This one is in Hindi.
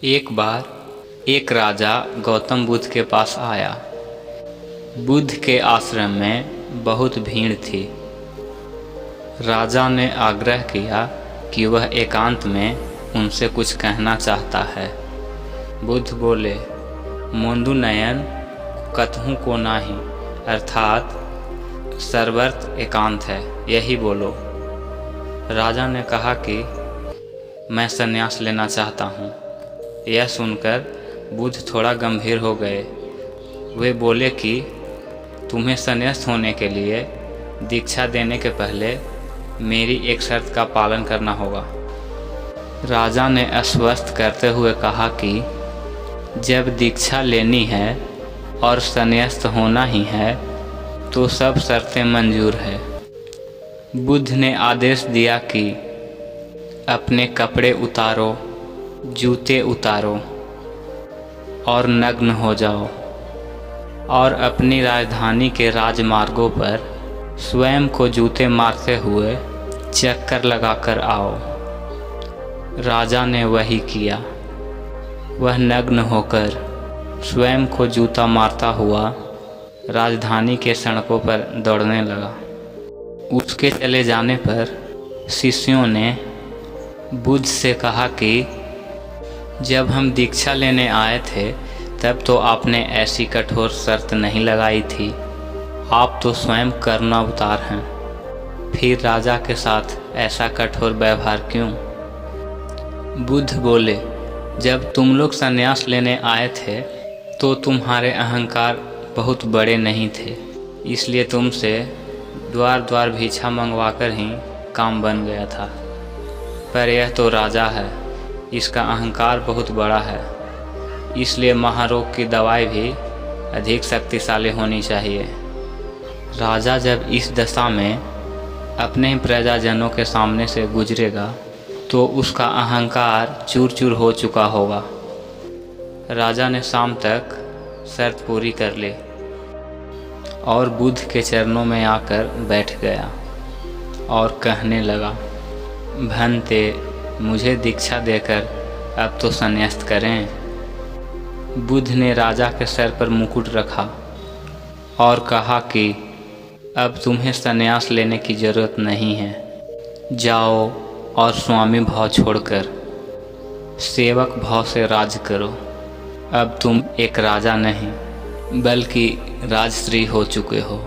एक बार एक राजा गौतम बुद्ध के पास आया। बुद्ध के आश्रम में बहुत भीड़ थी। राजा ने आग्रह किया कि वह एकांत में उनसे कुछ कहना चाहता है। बुद्ध बोले, मोंदु नयन कतहु को नाही, अर्थात सर्वत्र एकांत है, यही बोलो। राजा ने कहा कि मैं संन्यास लेना चाहता हूँ। यह सुनकर बुद्ध थोड़ा गंभीर हो गए। वे बोले कि तुम्हें संन्यास्त होने के लिए दीक्षा देने के पहले मेरी एक शर्त का पालन करना होगा। राजा ने आश्वस्त करते हुए कहा कि जब दीक्षा लेनी है और संन्यास्त होना ही है तो सब शर्तें मंजूर है। बुद्ध ने आदेश दिया कि अपने कपड़े उतारो, जूते उतारो और नग्न हो जाओ और अपनी राजधानी के राजमार्गों पर स्वयं को जूते मारते हुए चक्कर लगाकर आओ। राजा ने वही किया। वह नग्न होकर स्वयं को जूता मारता हुआ राजधानी के सड़कों पर दौड़ने लगा। उसके चले जाने पर शिष्यों ने बुद्ध से कहा कि जब हम दीक्षा लेने आए थे तब तो आपने ऐसी कठोर शर्त नहीं लगाई थी। आप तो स्वयं कर्मावतार हैं, फिर राजा के साथ ऐसा कठोर व्यवहार क्यों? बुद्ध बोले, जब तुम लोग संन्यास लेने आए थे तो तुम्हारे अहंकार बहुत बड़े नहीं थे, इसलिए तुमसे द्वार द्वार भिक्षा मंगवाकर ही काम बन गया था। पर यह तो राजा है, इसका अहंकार बहुत बड़ा है, इसलिए महारोग की दवाई भी अधिक शक्तिशाली होनी चाहिए। राजा जब इस दशा में अपने ही प्रजाजनों के सामने से गुजरेगा तो उसका अहंकार चूर चूर हो चुका होगा। राजा ने शाम तक शर्त पूरी कर ली और बुद्ध के चरणों में आकर बैठ गया और कहने लगा, भंते, मुझे दीक्षा देकर अब तो संन्यास्त करें। बुद्ध ने राजा के सर पर मुकुट रखा और कहा कि अब तुम्हें संन्यास लेने की जरूरत नहीं है। जाओ और स्वामी भाव छोड़कर सेवक भाव से राज करो। अब तुम एक राजा नहीं बल्कि राजश्री हो चुके हो।